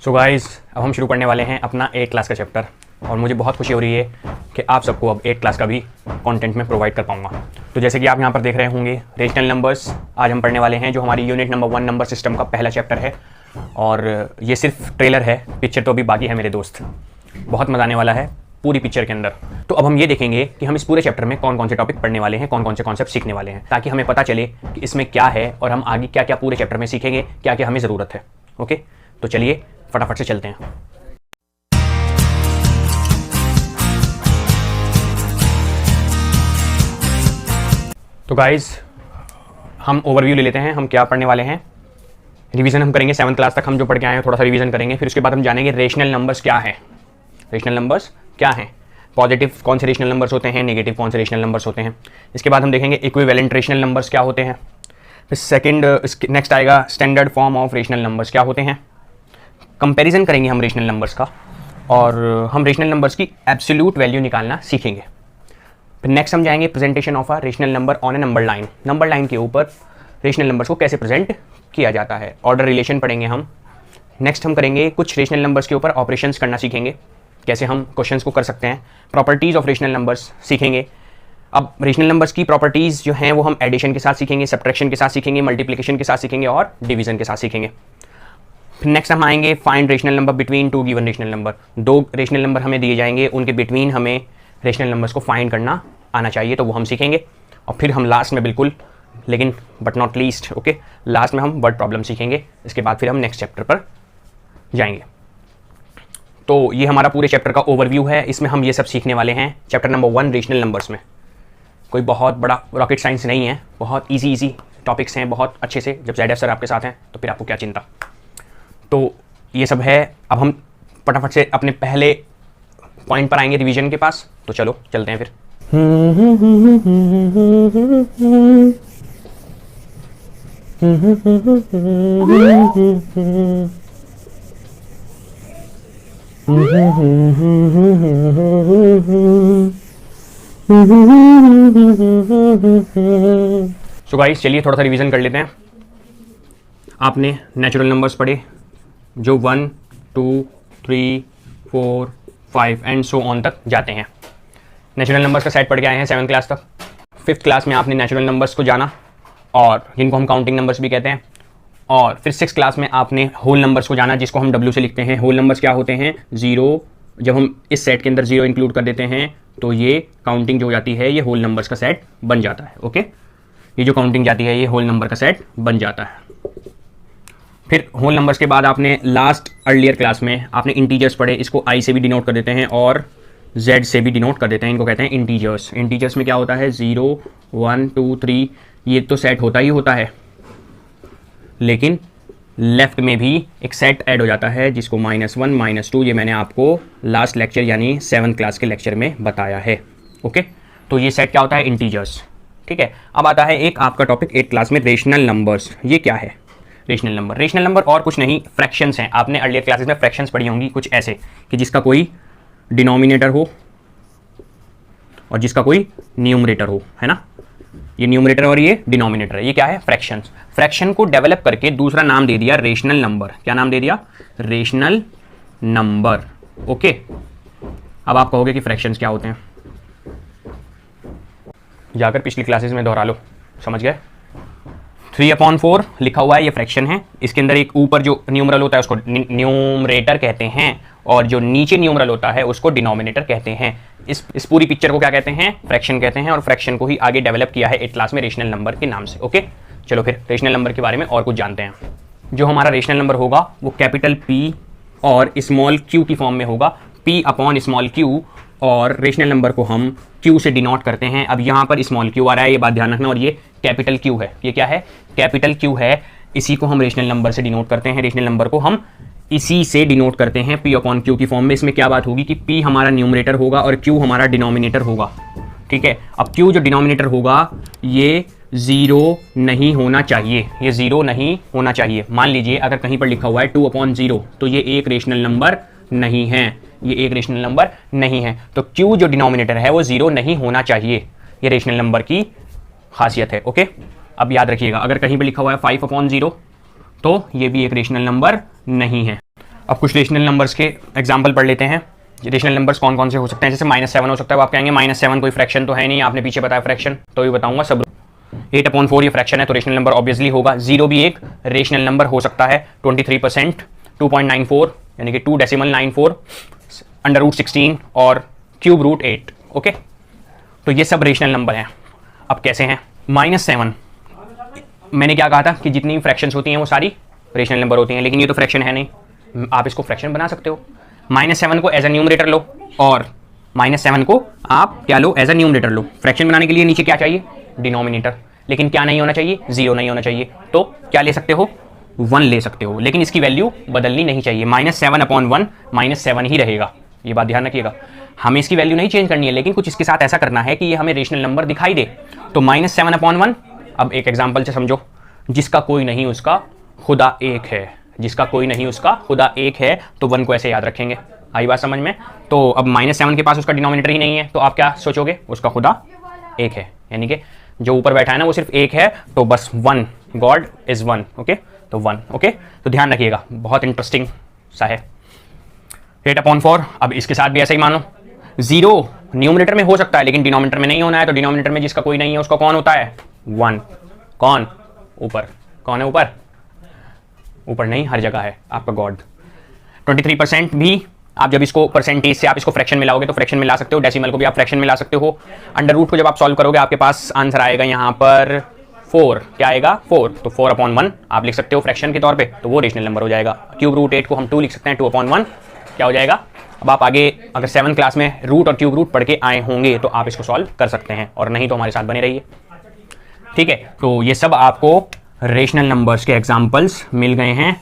So guys, अब हम शुरू करने वाले हैं अपना 8 क्लास का चैप्टर और मुझे बहुत खुशी हो रही है कि आप सबको अब 8 क्लास का भी कंटेंट में प्रोवाइड कर पाऊंगा। तो जैसे कि आप यहाँ पर देख रहे होंगे, रेशनल नंबर्स आज हम पढ़ने वाले हैं, जो हमारी यूनिट नंबर 1 नंबर सिस्टम का पहला चैप्टर है। और ये सिर्फ ट्रेलर है, पिक्चर तो अभी बाकी है मेरे दोस्त। बहुत मज़ा आने वाला है पूरी पिक्चर के अंदर। तो अब हम ये देखेंगे कि हम इस पूरे चैप्टर में कौन कौन से टॉपिक पढ़ने वाले हैं, कौन कौन से कॉन्सेप्ट सीखने वाले हैं, ताकि हमें पता चले कि इसमें क्या है और हम आगे क्या क्या पूरे चैप्टर में सीखेंगे, क्या क्या हमें ज़रूरत है। ओके, तो चलिए फटाफट से चलते हैं। तो गाइस, हम ओवरव्यू ले लेते हैं, हम क्या पढ़ने वाले हैं। रिवीजन हम करेंगे 7th क्लास तक, हम जो पढ़ के आए हैं थोड़ा सा रिवीजन करेंगे। फिर उसके बाद हम जानेंगे रेशनल नंबर्स क्या है, रेशनल नंबर्स क्या हैं, पॉजिटिव कौन से रेशनल नंबर्स होते हैं, नेगेटिव कौन से रेशनल नंबर्स होते हैं। इसके बाद हम देखेंगे इक्विवेलेंट रेशनल नंबर्स क्या होते हैं। फिर सेकंड नेक्स्ट आएगा standard form of rational numbers क्या होते हैं। कंपैरिजन करेंगे हम रेशनल नंबर्स का, और हम रेशनल नंबर्स की एब्सोल्यूट वैल्यू निकालना सीखेंगे। फिर नेक्स्ट हम जाएंगे presentation of a rational number on A number line. Number line के ऊपर रेशनल नंबर्स को कैसे प्रेजेंट किया जाता है, ऑर्डर रिलेशन पढ़ेंगे हम। नेक्स्ट हम करेंगे कुछ रेशनल नंबर्स के ऊपर ऑपरेशंस करना सीखेंगे, कैसे हम क्वेश्चंस को कर सकते हैं। प्रॉपर्टीज़ ऑफ रेशनल नंबर्स सीखेंगे। अब रेशनल नंबर्स की प्रॉपर्टीज़ जो हैं वो हम एडिशन के साथ सीखेंगे, सब्ट्रैक्शन के साथ सीखेंगे, मल्टीप्लिकेशन के साथ सीखेंगे और डिवीजन के साथ सीखेंगे। फिर नेक्स्ट हम आएंगे find rational number between two given rational number. दो रेशनल नंबर हमें दिए जाएंगे, उनके बिटवीन हमें रेशनल नंबर्स को फाइंड करना आना चाहिए, तो वो हम सीखेंगे। और फिर हम लास्ट में बिल्कुल, लेकिन but not least, okay, last में हम वर्ड प्रॉब्लम सीखेंगे। इसके बाद फिर हम नेक्स्ट चैप्टर पर जाएंगे। तो ये हमारा पूरे चैप्टर का ओवरव्यू है, इसमें हम ये सब सीखने वाले हैं चैप्टर नंबर 1 रेशनल नंबर्स में। कोई बहुत बड़ा रॉकेट साइंस नहीं है, बहुत इजी टॉपिक्स हैं, बहुत अच्छे से। जब ZF सर आपके साथ हैं तो फिर आपको क्या चिंता। तो ये सब है। अब हम फटाफट से अपने पहले पॉइंट पर आएंगे रिवीजन के पास। तो चलो चलते हैं फिर। सो गाइस, चलिए थोड़ा सा रिवीजन कर लेते हैं। आपने नेचुरल नंबर्स पढ़े, जो 1, 2, 3, 4, 5 एंड सो ऑन तक जाते हैं। नेचुरल नंबर्स का सेट पढ़ के आए हैं 7th क्लास तक। 5th क्लास में आपने नेचुरल नंबर्स को जाना, और जिनको हम काउंटिंग नंबर्स भी कहते हैं। और फिर 6th क्लास में आपने होल नंबर्स को जाना, जिसको हम W से लिखते हैं। होल नंबर्स क्या होते हैं? 0। जब हम इस सेट के अंदर 0 इंक्लूड कर देते हैं तो ये काउंटिंग जो हो जाती है, ये होल नंबर्स का सेट बन जाता है। ओके, ये जो काउंटिंग जाती है ये होल नंबर का सेट बन जाता है। फिर होल नंबर्स के बाद आपने लास्ट अर्लियर क्लास में आपने इंटीजर्स पढ़े। इसको I से भी डिनोट कर देते हैं और Z से भी डिनोट कर देते हैं, इनको कहते हैं इंटीजर्स। इंटीजर्स में क्या होता है? 0, 1, 2, 3, ये तो सेट होता ही होता है, लेकिन लेफ्ट में भी एक सेट ऐड हो जाता है, जिसको -1, -2, ये मैंने आपको लास्ट लेक्चर यानी 7th क्लास के लेक्चर में बताया है। ओके, तो ये सेट क्या होता है? इंटीजर्स। ठीक है, अब आता है एक आपका टॉपिक 8th क्लास में, रेशनल नंबर्स। ये क्या है रेशनल नंबर? रेशनल नंबर और कुछ नहीं, फ्रैक्शंस हैं। आपने अर्लियर क्लासेस में फ्रैक्शंस पढ़ी होंगी, कुछ ऐसे कि जिसका कोई डिनोमिनेटर हो और जिसका कोई न्यूमरेटर हो, है ना। ये न्यूमरेटर और ये डिनोमिनेटर है। ये क्या है? फ्रैक्शंस। फ्रैक्शन को डेवलप करके दूसरा नाम दे दिया रेशनल नंबर। क्या नाम दे दिया? Rational number. ओके, अब आप कहोगे कि फ्रैक्शंस क्या होते हैं, जाकर पिछली क्लासेस में दोहरा लो, समझ गए। 3/4 लिखा हुआ है, ये फ्रैक्शन है। इसके अंदर एक ऊपर जो न्यूमरल होता है उसको न्यूमरेटर कहते हैं, और जो नीचे न्यूमरल होता है उसको डिनोमिनेटर कहते हैं। इस पूरी पिक्चर को क्या कहते हैं? फ्रैक्शन कहते हैं। और फ्रैक्शन को ही आगे डेवलप किया है 8th क्लास में रेशनल नंबर के नाम से। ओके, चलो फिर रेशनल नंबर के बारे में और कुछ जानते हैं। जो हमारा रेशनल नंबर होगा वो कैपिटल P और स्मॉल q की फॉर्म में होगा, P/q, और रेशनल नंबर को हम Q से डिनोट करते हैं। अब यहाँ पर स्मॉल q आ रहा है, ये बात ध्यान रखना, और ये कैपिटल Q है। ये क्या है? कैपिटल Q है। इसी को हम रेशनल नंबर से डिनोट करते हैं। रेशनल नंबर को हम इसी से डिनोट करते हैं, P/Q की फॉर्म में। इसमें क्या बात होगी कि P हमारा न्यूमरेटर होगा और Q हमारा डिनोमिनेटर होगा। ठीक है, अब Q जो डिनोमिनेटर होगा ये 0 नहीं होना चाहिए, ये 0 नहीं होना चाहिए। मान लीजिए अगर कहीं पर लिखा हुआ है 2/0, तो ये एक रेशनल नंबर नहीं है, ये एक रेशनल नंबर नहीं है। तो Q जो डिनोमिनेटर है वो 0 नहीं होना चाहिए, ये रेशनल नंबर की खासियत है। ओके, अब याद रखिएगा, अगर कहीं पर लिखा हुआ है 5/0, तो ये भी एक रेशनल नंबर नहीं है। अब कुछ रेशनल नंबर्स के एग्जाम्पल पढ़ लेते हैं। रेशनल नंबर्स कौन कौन से हो सकते हैं, जैसे -7 हो सकता है। वो आप कहेंगे -7 कोई फ्रैक्शन तो है नहीं, आपने पीछे बताया फ्रैक्शन, तो ये बताऊंगा सब। 8/4 ये फ्रैक्शन है तो रेशनल नंबर ऑब्वियसली होगा। 0 भी एक रेशनल नंबर हो सकता है। 23%, 2.94 यानी कि 2.94, √16 और √8। ओके, तो ये सब रेशनल नंबर हैं। अब कैसे हैं? -7 मैंने क्या कहा था कि जितनी फ्रैक्शंस होती हैं वो सारी रेशनल नंबर होती हैं, लेकिन ये तो फ्रैक्शन है नहीं। आप इसको फ्रैक्शन बना सकते हो। -7 को एज अ न्यूमरेटर लो और -7 को आप क्या लो, एज अ न्यूमरेटर लो। फ्रैक्शन बनाने के लिए नीचे क्या चाहिए? डिनोमिनेटर। लेकिन क्या नहीं होना चाहिए? 0 नहीं होना चाहिए। तो क्या ले सकते हो? 1 ले सकते हो, लेकिन इसकी वैल्यू बदलनी नहीं चाहिए। -7/1 -7 ही रहेगा, ये बात ध्यान रखिएगा। हमें इसकी वैल्यू नहीं चेंज करनी है, लेकिन कुछ इसके साथ ऐसा करना है कि ये हमें रेशनल नंबर दिखाई दे। तो -7/1, अब एक एग्जाम्पल से समझो। जिसका कोई नहीं उसका खुदा एक है, जिसका कोई नहीं उसका खुदा एक है, तो 1 को ऐसे याद रखेंगे। आई बात समझ में? तो अब -7 के पास उसका डिनोमिनेटर ही नहीं है, तो आप क्या सोचोगे? उसका खुदा एक है, यानी कि जो ऊपर बैठा है ना वो सिर्फ एक है, तो बस 1, गॉड इज 1। ओके, तो 1। ओके, तो ध्यान रखिएगा, बहुत इंटरेस्टिंग सा है। 8/4, अब इसके साथ भी ऐसा ही मानो। 0 न्यूमरेटर में हो सकता है लेकिन डिनोमिनेटर में नहीं होना है, तो डिनोमिनेटर में जिसका कोई नहीं है उसका कौन होता है? 1। कौन? ऊपर। कौन है ऊपर? ऊपर नहीं, हर जगह है आपका गॉड। 23% भी आप जब इसको परसेंटेज से आप इसको फ्रैक्शन में लाओगे तो फ्रैक्शन में ला सकते हो। डेसिमल को भी आप फ्रैक्शन में ला सकते हो। अंडर रूट को जब आप सॉल्व करोगे आपके पास आंसर आएगा यहाँ पर 4। क्या आएगा? 4। तो 4/1 आप लिख सकते हो फ्रैक्शन के तौर पे, तो वो रेशनल नंबर हो जाएगा। √8 को हम 2 लिख सकते हैं, 2/1 क्या हो जाएगा? अब आप आगे अगर 7th क्लास में रूट और क्यूब रूट पढ़ के आए होंगे तो आप इसको सॉल्व कर सकते हैं, और नहीं तो हमारे साथ बने रहिए। ठीक है, तो ये सब आपको रेशनल नंबर्स के एग्जाम्पल्स मिल गए हैं।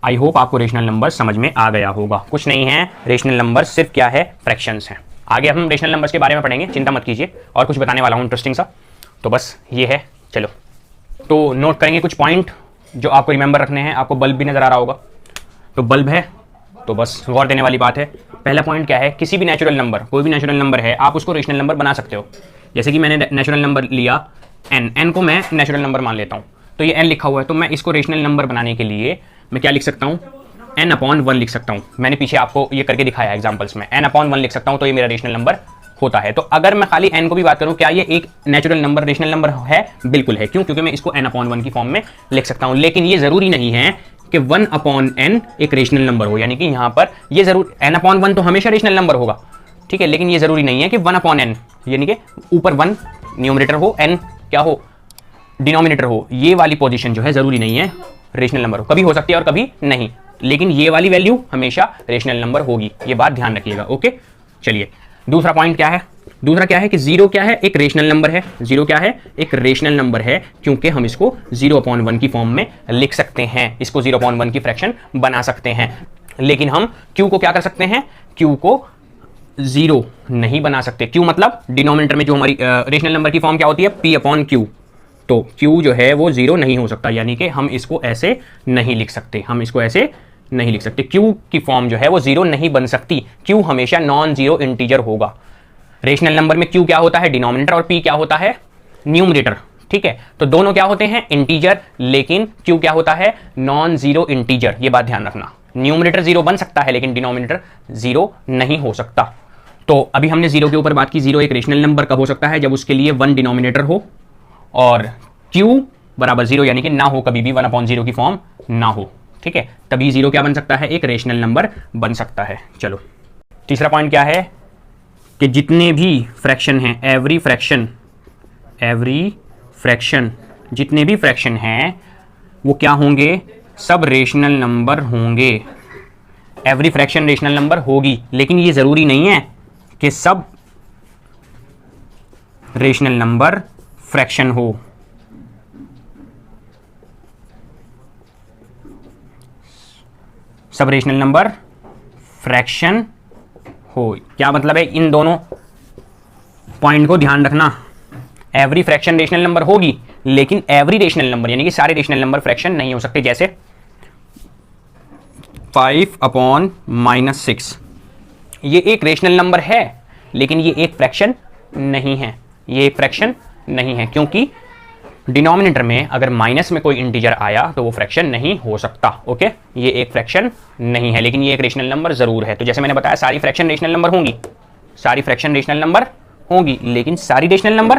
आई होप आपको रेशनल नंबर समझ में आ गया होगा। कुछ नहीं है, रेशनल नंबर सिर्फ क्या है? फ्रैक्शंस हैं। आगे हम रेशनल नंबर्स के बारे में पढ़ेंगे, चिंता मत कीजिए, और कुछ बताने वाला हूं इंटरेस्टिंग सा। तो बस ये है। चलो, तो नोट करेंगे कुछ पॉइंट जो आपको रिमेंबर रखने हैं। आपको बल्ब भी नजर आ रहा होगा, तो बल्ब है तो बस गौर देने वाली बात है। पहला पॉइंट क्या है? किसी भी नेचुरल नंबर, कोई भी नेचुरल नंबर है, आप उसको रेशनल नंबर बना सकते हो। जैसे कि मैंने नेचुरल नंबर लिया n को मैं नेचुरल नंबर मान लेता हूँ, तो ये n लिखा हुआ है, तो मैं इसको रेशनल नंबर बनाने के लिए मैं क्या लिख सकता हूँ? n/1 लिख सकता हूँ। मैंने पीछे आपको ये करके दिखाया एग्जाम्पल्स में, n/1 लिख सकता हूँ, तो ये मेरा रेशनल नंबर होता है। तो अगर मैं खाली n को भी बात करूँ, क्या ये एक नेचुरल नंबर रेशनल नंबर है? बिल्कुल है। क्यों? क्योंकि मैं इसको n/1 की फॉर्म में लिख सकता हूँ। लेकिन ये जरूरी नहीं है कि 1/n एक रेशनल नंबर हो, यानी कि यहाँ पर ये जरूर n/1 तो हमेशा रेशनल नंबर होगा, ठीक है, लेकिन ये जरूरी नहीं है कि 1/n यानी कि ऊपर 1 न्यूमरेटर हो, n क्या हो? डिनोमिनेटर हो। ये वाली पोजीशन जो है जरूरी नहीं है रेशनल नंबर हो, कभी हो सकती है और कभी नहीं, लेकिन ये वाली वैल्यू हमेशा रेशनल नंबर होगी। ये बात ध्यान रखिएगा। ओके, चलिए दूसरा पॉइंट क्या है? दूसरा क्या है कि 0 क्या है? एक रेशनल नंबर है। 0 क्या है? एक रेशनल नंबर है, क्योंकि हम इसको 0/1 की फॉर्म में लिख सकते हैं, इसको 0/1 की फ्रैक्शन बना सकते हैं। लेकिन हम q को क्या कर सकते हैं? q को 0 नहीं बना सकते। q मतलब डिनोमिनेटर में जो हमारी रेशनल नंबर की फॉर्म क्या होती है? p/q। तो q जो है वो 0 नहीं हो सकता, यानी कि हम इसको ऐसे नहीं लिख सकते, हम इसको ऐसे नहीं लिख सकते। q की फॉर्म जो है वो 0 नहीं बन सकती। q हमेशा नॉन जीरो इंटीजर होगा। रेशनल नंबर में q क्या होता है? डिनोमिनेटर, और p क्या होता है? न्यूमरेटर। ठीक है, तो दोनों क्या होते हैं? इंटीजर, लेकिन q क्या होता है? Non zero integer. ये बात ध्यान रखना। न्यूमरेटर 0 बन सकता है लेकिन डिनोमिनेटर 0 नहीं हो सकता। तो अभी हमने 0 के ऊपर बात की। 0 एक रेशनल नंबर कब हो सकता है? जब उसके लिए 1 डिनोमिनेटर हो और q बराबर 0, यानी कि ना हो कभी भी 1/0 की फॉर्म ना हो। ठीक है, तभी 0 क्या बन सकता है? एक रेशनल नंबर बन सकता है। चलो, तीसरा पॉइंट क्या है कि जितने भी फ्रैक्शन हैं, एवरी फ्रैक्शन, जितने भी फ्रैक्शन हैं वो क्या होंगे? सब रेशनल नंबर होंगे। एवरी फ्रैक्शन रेशनल नंबर होगी, लेकिन ये जरूरी नहीं है कि सब रेशनल नंबर फ्रैक्शन हो। सब रेशनल नंबर फ्रैक्शन हो क्या मतलब है? इन दोनों पॉइंट को ध्यान रखना। एवरी फ्रैक्शन रेशनल नंबर होगी, लेकिन एवरी रेशनल नंबर यानी कि सारे रेशनल नंबर फ्रैक्शन नहीं हो सकते। जैसे 5/-6 ये एक रेशनल नंबर है, लेकिन ये एक फ्रैक्शन नहीं है। ये एक फ्रैक्शन नहीं है, क्योंकि डिनोमिनेटर में अगर माइनस में कोई इंटीजर आया तो वो फ्रैक्शन नहीं हो सकता। ओके, ये एक फ्रैक्शन नहीं है, लेकिन ये एक रेशनल नंबर जरूर है। तो जैसे मैंने बताया सारी फ्रैक्शन रेशनल नंबर होंगी, सारी फ्रैक्शन रेशनल नंबर होंगी, लेकिन सारी रेशनल नंबर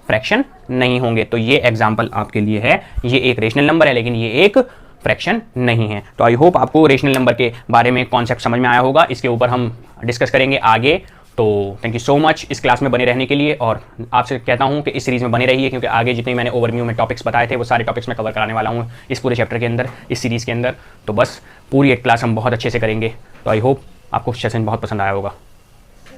फ्रैक्शन नहीं होंगे। तो ये एग्जांपल आपके लिए है, ये एक रेशनल नंबर है लेकिन ये एक फ्रैक्शन नहीं है। तो आई होप आपको रेशनल नंबर के बारे में कॉन्सेप्ट समझ में आया होगा। इसके ऊपर हम डिस्कस करेंगे आगे। तो थैंक यू सो मच इस क्लास में बने रहने के लिए, और आपसे कहता हूं कि इस सीरीज में बने रहिए, क्योंकि आगे जितने मैंने ओवरव्यू में टॉपिक्स बताए थे वो सारे टॉपिक्स मैं कवर कराने वाला हूं इस पूरे चैप्टर के अंदर, इस सीरीज़ के अंदर। तो बस पूरी एक क्लास हम बहुत अच्छे से करेंगे। तो आई होप आपको सेशन बहुत पसंद आया होगा।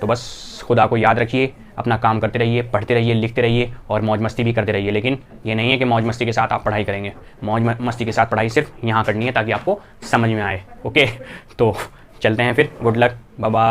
तो बस खुदा को याद रखिए, अपना काम करते रहिए, पढ़ते रहिए, लिखते रहिए और मौज मस्ती भी करते रहिए। लेकिन ये नहीं है कि मौज मस्ती के साथ आप पढ़ाई करेंगे, मौज मस्ती के साथ पढ़ाई सिर्फ यहाँ करनी है ताकि आपको समझ में आए। ओके, तो चलते हैं फिर। Good luck, bye bye.